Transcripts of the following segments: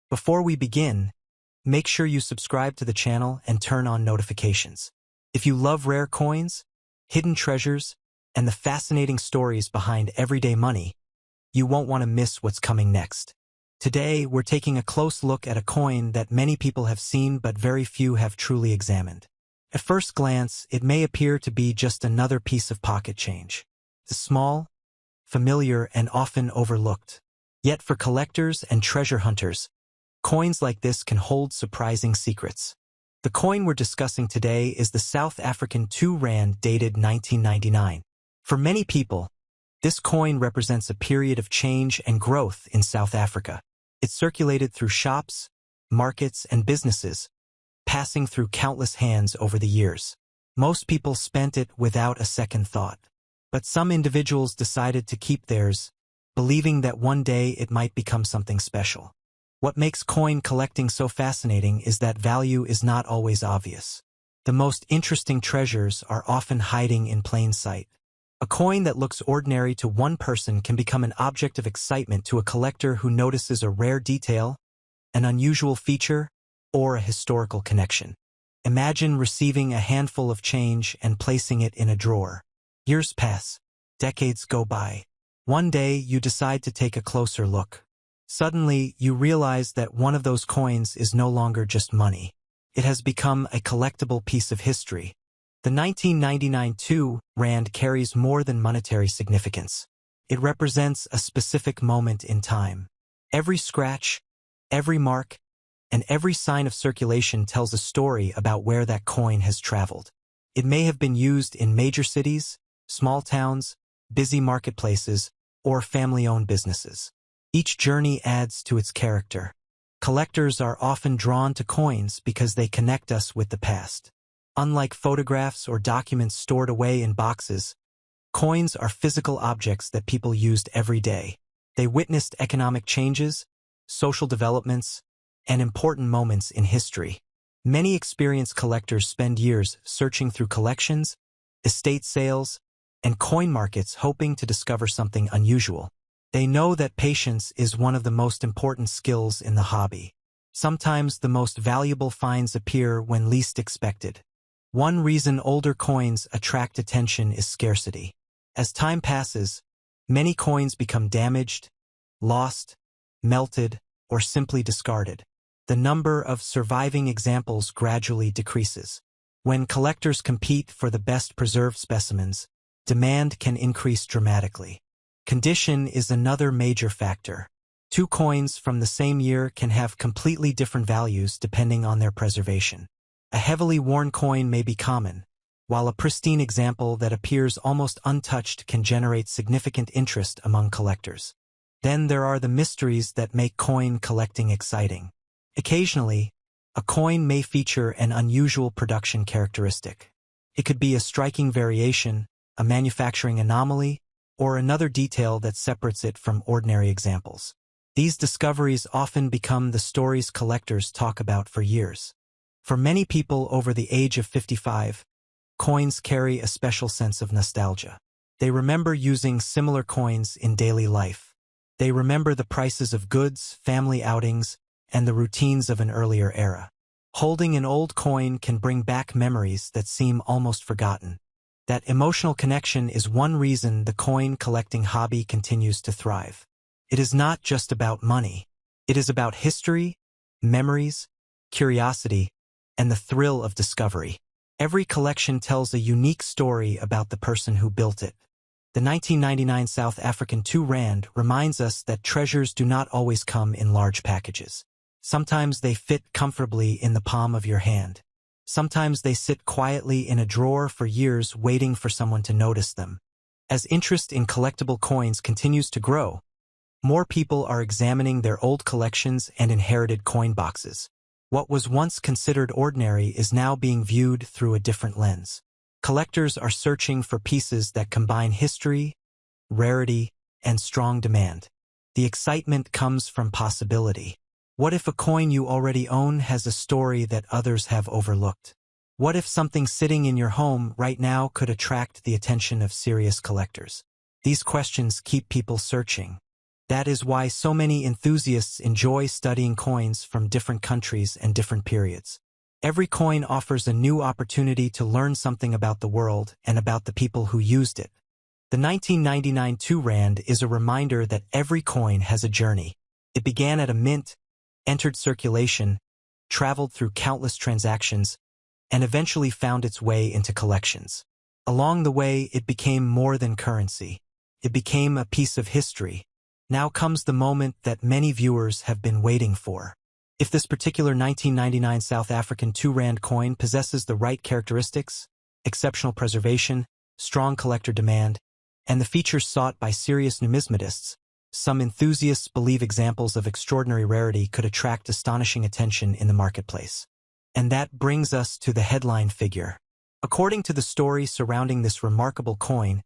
Before we begin, make sure you subscribe to the channel and turn on notifications. If you love rare coins, hidden treasures, and the fascinating stories behind everyday money, you won't want to miss what's coming next. Today, we're taking a close look at a coin that many people have seen but very few have truly examined. At first glance, it may appear to be just another piece of pocket change. It's small, familiar, and often overlooked. Yet for collectors and treasure hunters, coins like this can hold surprising secrets. The coin we're discussing today is the South African 2 Rand dated 1999. For many people, this coin represents a period of change and growth in South Africa. It circulated through shops, markets, and businesses, passing through countless hands over the years. Most people spent it without a second thought. But some individuals decided to keep theirs, believing that one day it might become something special. What makes coin collecting so fascinating is that value is not always obvious. The most interesting treasures are often hiding in plain sight. A coin that looks ordinary to one person can become an object of excitement to a collector who notices a rare detail, an unusual feature, or a historical connection. Imagine receiving a handful of change and placing it in a drawer. Years pass. Decades go by. One day, you decide to take a closer look. Suddenly, you realize that one of those coins is no longer just money. It has become a collectible piece of history. The 1999 2 Rand carries more than monetary significance. It represents a specific moment in time. Every scratch, every mark, and every sign of circulation tells a story about where that coin has traveled. It may have been used in major cities, small towns, busy marketplaces, or family-owned businesses. Each journey adds to its character. Collectors are often drawn to coins because they connect us with the past. Unlike photographs or documents stored away in boxes, coins are physical objects that people used every day. They witnessed economic changes, social developments, and important moments in history. Many experienced collectors spend years searching through collections, estate sales, and coin markets hoping to discover something unusual. They know that patience is one of the most important skills in the hobby. Sometimes the most valuable finds appear when least expected. One reason older coins attract attention is scarcity. As time passes, many coins become damaged, lost, melted, or simply discarded. The number of surviving examples gradually decreases. When collectors compete for the best preserved specimens, demand can increase dramatically. Condition is another major factor. 2 coins from the same year can have completely different values depending on their preservation. A heavily worn coin may be common, while a pristine example that appears almost untouched can generate significant interest among collectors. Then there are the mysteries that make coin collecting exciting. Occasionally, a coin may feature an unusual production characteristic. It could be a striking variation, a manufacturing anomaly, or another detail that separates it from ordinary examples. These discoveries often become the stories collectors talk about for years. For many people over the age of 55, coins carry a special sense of nostalgia. They remember using similar coins in daily life. They remember the prices of goods, family outings, and the routines of an earlier era. Holding an old coin can bring back memories that seem almost forgotten. That emotional connection is one reason the coin collecting hobby continues to thrive. It is not just about money. It is about history, memories, curiosity, and the thrill of discovery. Every collection tells a unique story about the person who built it. The 1999 South African 2 Rand reminds us that treasures do not always come in large packages. Sometimes they fit comfortably in the palm of your hand. Sometimes they sit quietly in a drawer for years waiting for someone to notice them. As interest in collectible coins continues to grow, more people are examining their old collections and inherited coin boxes. What was once considered ordinary is now being viewed through a different lens. Collectors are searching for pieces that combine history, rarity, and strong demand. The excitement comes from possibility. What if a coin you already own has a story that others have overlooked? What if something sitting in your home right now could attract the attention of serious collectors? These questions keep people searching. That is why so many enthusiasts enjoy studying coins from different countries and different periods. Every coin offers a new opportunity to learn something about the world and about the people who used it. The 1999 2 Rand is a reminder that every coin has a journey. It began at a mint, entered circulation, traveled through countless transactions, and eventually found its way into collections. Along the way, it became more than currency. It became a piece of history. Now comes the moment that many viewers have been waiting for. If this particular 1999 South African 2 Rand coin possesses the right characteristics, exceptional preservation, strong collector demand, and the features sought by serious numismatists, some enthusiasts believe examples of extraordinary rarity could attract astonishing attention in the marketplace. And that brings us to the headline figure. According to the story surrounding this remarkable coin,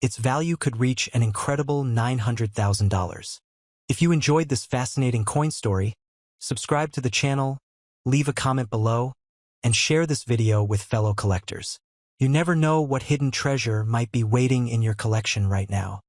its value could reach an incredible $900,000. If you enjoyed this fascinating coin story, subscribe to the channel, leave a comment below, and share this video with fellow collectors. You never know what hidden treasure might be waiting in your collection right now.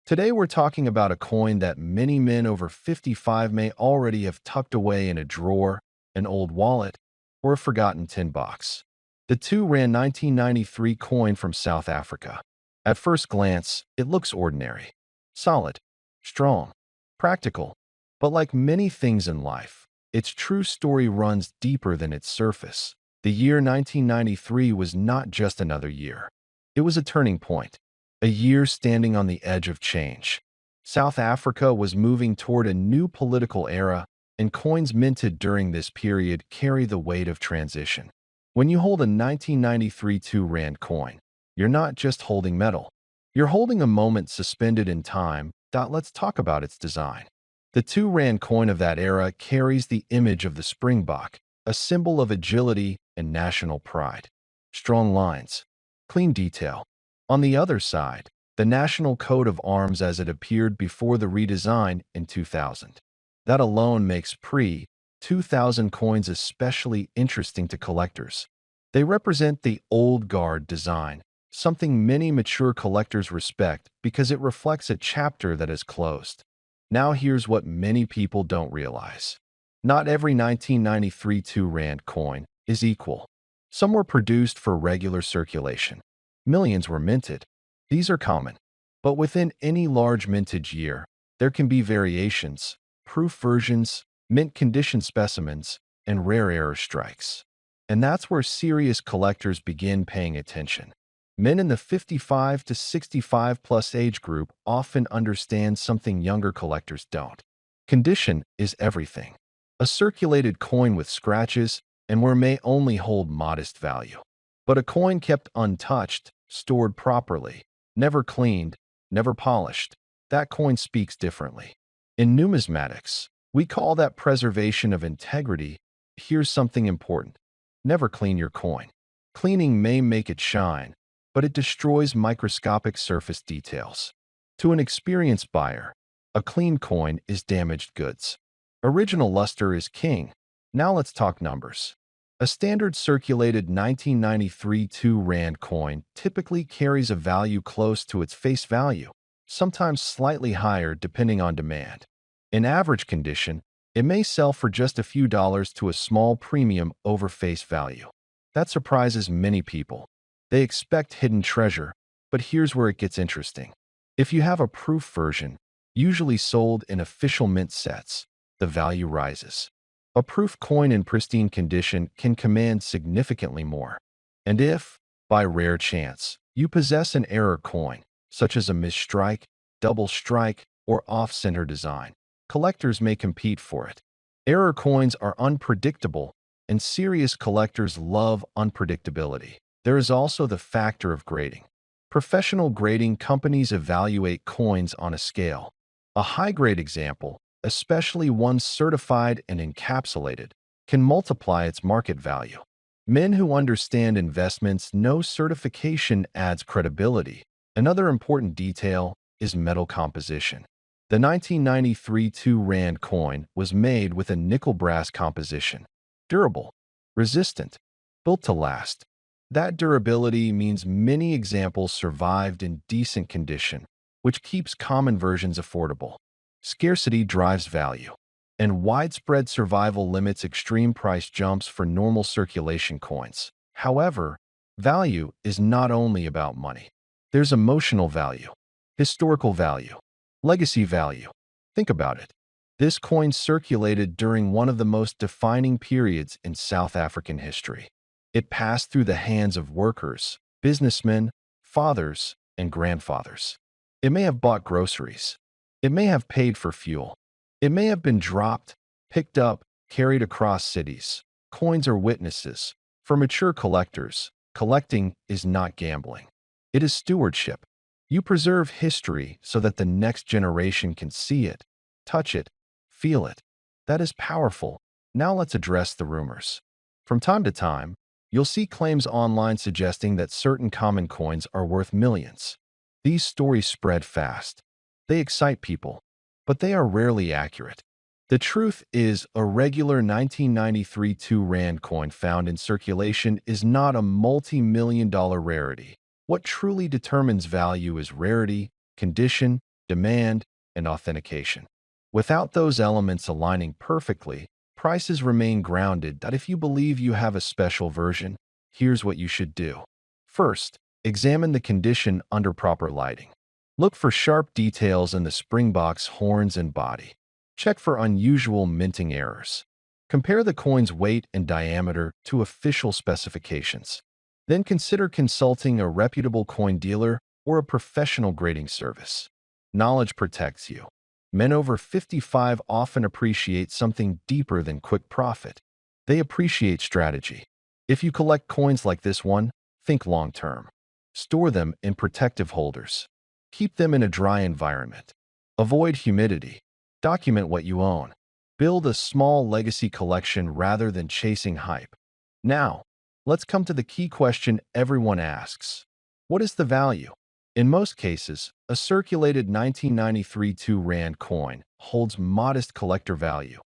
Today we're talking about a coin that many men over 55 may already have tucked away in a drawer, an old wallet, or a forgotten tin box. The 2 Rand 1993 coin from South Africa. At first glance, it looks ordinary, solid, strong, practical, but like many things in life, its true story runs deeper than its surface. The year 1993 was not just another year. It was a turning point, a year standing on the edge of change. South Africa was moving toward a new political era, and coins minted during this period carry the weight of transition. When you hold a 1993 2 Rand coin, you're not just holding metal. You're holding a moment suspended in time. Let's talk about its design. The 2 Rand coin of that era carries the image of the springbok, a symbol of agility and national pride. Strong lines, clean detail. On the other side, the national coat of arms as it appeared before the redesign in 2000. That alone makes pre-2000 coins especially interesting to collectors. They represent the old guard design, something many mature collectors respect because it reflects a chapter that is closed. Now here's what many people don't realize. Not every 1993 2 Rand coin is equal. Some were produced for regular circulation. Millions were minted. These are common. But within any large mintage year, there can be variations, proof versions, mint condition specimens, and rare error strikes. And that's where serious collectors begin paying attention. Men in the 55 to 65 plus age group often understand something younger collectors don't. Condition is everything. A circulated coin with scratches and where may only hold modest value. But a coin kept untouched, stored properly, never cleaned, never polished, that coin speaks differently. In numismatics, we call that preservation of integrity. Here's something important. Never clean your coin. Cleaning may make it shine, but it destroys microscopic surface details. To an experienced buyer, a clean coin is damaged goods. Original luster is king. Now let's talk numbers. A standard circulated 1993 2 Rand coin typically carries a value close to its face value, sometimes slightly higher depending on demand. In average condition, it may sell for just a few dollars to a small premium over face value. That surprises many people. They expect hidden treasure, but here's where it gets interesting. If you have a proof version, usually sold in official mint sets, the value rises. A proof coin in pristine condition can command significantly more. And if, by rare chance, you possess an error coin, such as a misstrike, double strike, or off-center design, collectors may compete for it. Error coins are unpredictable, and serious collectors love unpredictability. There is also the factor of grading. Professional grading companies evaluate coins on a scale. A high-grade example, especially one certified and encapsulated, can multiply its market value. Men who understand investments know certification adds credibility. Another important detail is metal composition. The 1993 2 Rand coin was made with a nickel-brass composition. Durable, resistant, built to last. That durability means many examples survived in decent condition, which keeps common versions affordable. Scarcity drives value, and widespread survival limits extreme price jumps for normal circulation coins. However, value is not only about money. There's emotional value, historical value, legacy value. Think about it. This coin circulated during one of the most defining periods in South African history. It passed through the hands of workers, businessmen, fathers, and grandfathers. It may have bought groceries. It may have paid for fuel. It may have been dropped, picked up, carried across cities. Coins are witnesses. For mature collectors, collecting is not gambling. It is stewardship. You preserve history so that the next generation can see it, touch it, feel it. That is powerful. Now let's address the rumors. From time to time, you'll see claims online suggesting that certain common coins are worth millions. These stories spread fast. They excite people, but they are rarely accurate. The truth is, a regular 1993 2 Rand coin found in circulation is not a multi-million-dollar rarity. What truly determines value is rarity, condition, demand, and authentication. Without those elements aligning perfectly, prices remain grounded. That if you believe you have a special version, here's what you should do. First, examine the condition under proper lighting. Look for sharp details in the springbox horns and body. Check for unusual minting errors. Compare the coin's weight and diameter to official specifications. Then consider consulting a reputable coin dealer or a professional grading service. Knowledge protects you. Men over 55 often appreciate something deeper than quick profit. They appreciate strategy. If you collect coins like this one, think long-term. Store them in protective holders. Keep them in a dry environment. Avoid humidity. Document what you own. Build a small legacy collection rather than chasing hype. Now, let's come to the key question everyone asks. What is the value? In most cases, a circulated 1993 2 Rand coin holds modest collector value,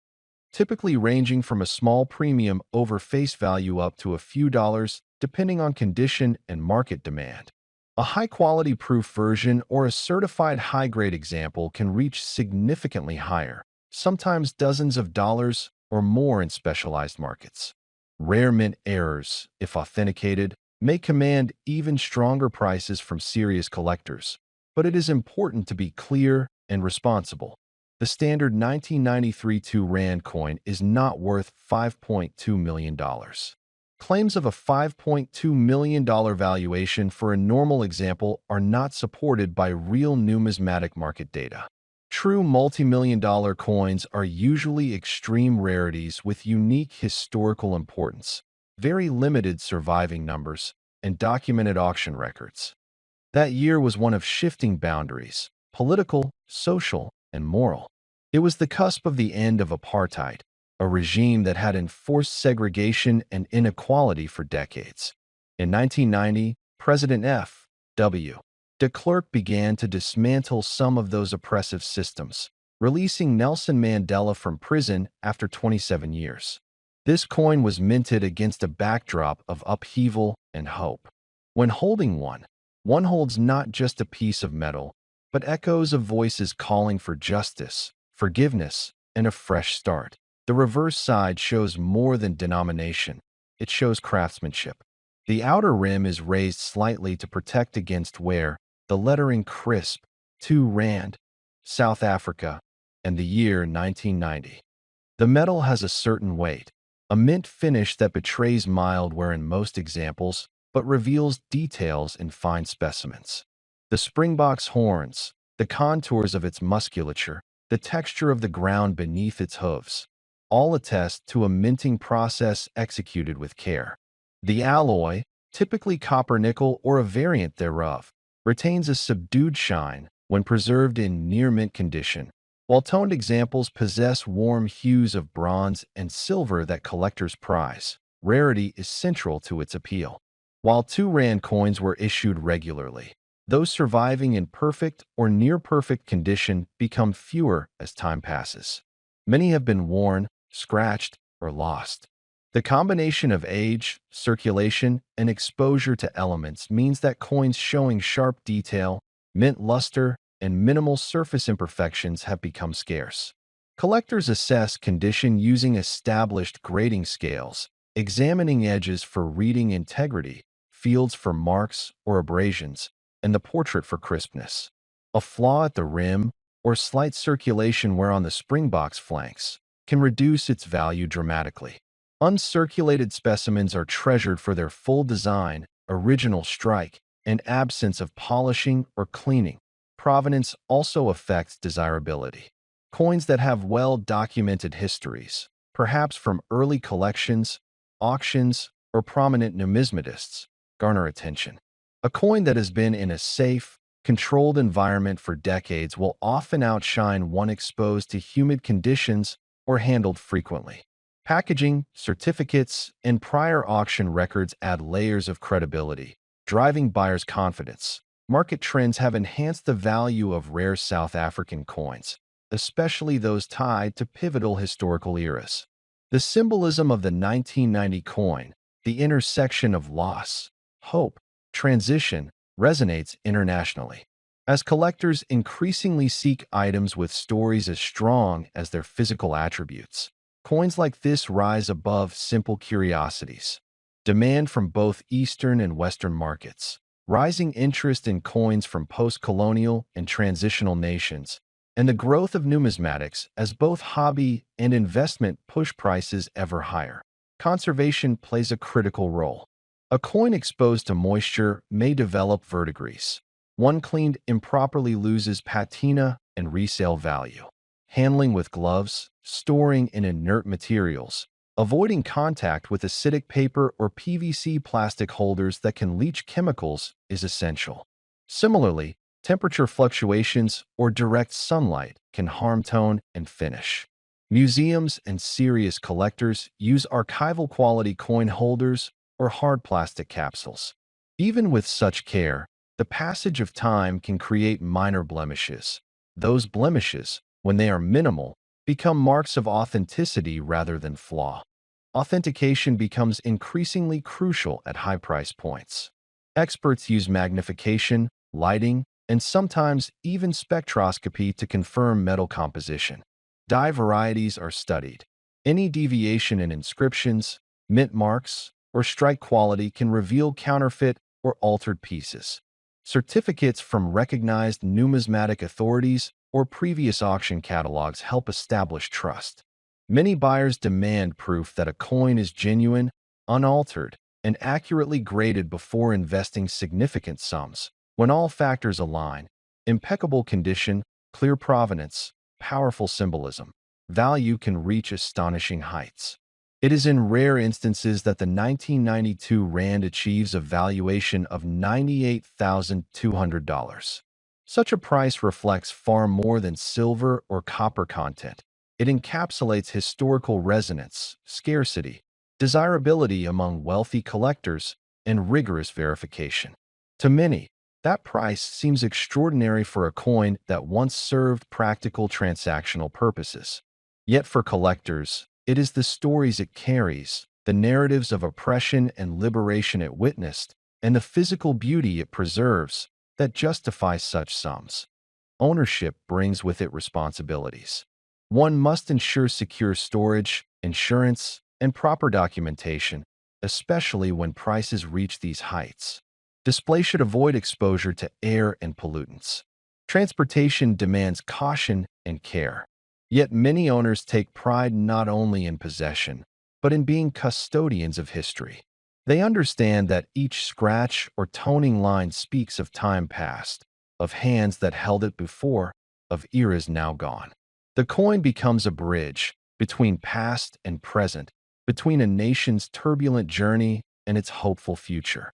typically ranging from a small premium over face value up to a few dollars, depending on condition and market demand. A high-quality proof version or a certified high-grade example can reach significantly higher, sometimes dozens of dollars or more in specialized markets. Rare mint errors, if authenticated, may command even stronger prices from serious collectors, but it is important to be clear and responsible. The standard 1993 2 Rand coin is not worth $5.2 million. Claims of a $5.2 million valuation for a normal example are not supported by real numismatic market data. True multi-million-dollar coins are usually extreme rarities with unique historical importance, very limited surviving numbers, and documented auction records. That year was one of shifting boundaries, political, social, and moral. It was the cusp of the end of apartheid, a regime that had enforced segregation and inequality for decades. In 1990, President F. W. de Klerk began to dismantle some of those oppressive systems, releasing Nelson Mandela from prison after 27 years. This coin was minted against a backdrop of upheaval and hope. When holding one holds not just a piece of metal, but echoes of voices calling for justice, forgiveness, and a fresh start. The reverse side shows more than denomination. It shows craftsmanship. The outer rim is raised slightly to protect against wear, the lettering crisp, 2 Rand, South Africa, and the year 1990. The metal has a certain weight, a mint finish that betrays mild wear in most examples, but reveals details in fine specimens. The springbox horns, the contours of its musculature, the texture of the ground beneath its hooves, all attest to a minting process executed with care. The alloy, typically copper-nickel or a variant thereof, retains a subdued shine when preserved in near-mint condition, while toned examples possess warm hues of bronze and silver that collectors prize. Rarity is central to its appeal. While 2 Rand coins were issued regularly, those surviving in perfect or near-perfect condition become fewer as time passes. Many have been worn, scratched, or lost. The combination of age, circulation, and exposure to elements means that coins showing sharp detail, mint luster, and minimal surface imperfections have become scarce. Collectors assess condition using established grading scales, examining edges for reading integrity, fields for marks or abrasions, and the portrait for crispness. A flaw at the rim or slight circulation wear on the springbox flanks can reduce its value dramatically. Uncirculated specimens are treasured for their full design, original strike, and absence of polishing or cleaning. Provenance also affects desirability. Coins that have well-documented histories, perhaps from early collections, auctions, or prominent numismatists, garner attention. A coin that has been in a safe, controlled environment for decades will often outshine one exposed to humid conditions or handled frequently. Packaging, certificates, and prior auction records add layers of credibility, driving buyers' confidence. Market trends have enhanced the value of rare South African coins, especially those tied to pivotal historical eras. The symbolism of the 1990 coin, the intersection of loss, hope, transition, resonates internationally. As collectors increasingly seek items with stories as strong as their physical attributes, coins like this rise above simple curiosities. Demand from both Eastern and Western markets, rising interest in coins from post-colonial and transitional nations, and the growth of numismatics as both hobby and investment push prices ever higher. Conservation plays a critical role. A coin exposed to moisture may develop verdigris. One cleaned improperly loses patina and resale value. Handling with gloves, storing in inert materials, avoiding contact with acidic paper or PVC plastic holders that can leach chemicals is essential. Similarly, temperature fluctuations or direct sunlight can harm tone and finish. Museums and serious collectors use archival quality coin holders or hard plastic capsules. Even with such care, the passage of time can create minor blemishes. Those blemishes, when they are minimal, become marks of authenticity rather than flaw. Authentication becomes increasingly crucial at high price points. Experts use magnification, lighting, and sometimes even spectroscopy to confirm metal composition. Die varieties are studied. Any deviation in inscriptions, mint marks, or strike quality can reveal counterfeit or altered pieces. Certificates from recognized numismatic authorities or previous auction catalogs help establish trust. Many buyers demand proof that a coin is genuine, unaltered, and accurately graded before investing significant sums. When all factors align, impeccable condition, clear provenance, powerful symbolism, value can reach astonishing heights. It is in rare instances that the 1992 Rand achieves a valuation of $98,200. Such a price reflects far more than silver or copper content. It encapsulates historical resonance, scarcity, desirability among wealthy collectors, and rigorous verification. To many, that price seems extraordinary for a coin that once served practical transactional purposes. Yet for collectors, it is the stories it carries, the narratives of oppression and liberation it witnessed, and the physical beauty it preserves that justify such sums. Ownership brings with it responsibilities. One must ensure secure storage, insurance, and proper documentation, especially when prices reach these heights. Display should avoid exposure to air and pollutants. Transportation demands caution and care. Yet many owners take pride not only in possession, but in being custodians of history. They understand that each scratch or toning line speaks of time past, of hands that held it before, of eras now gone. The coin becomes a bridge between past and present, between a nation's turbulent journey and its hopeful future.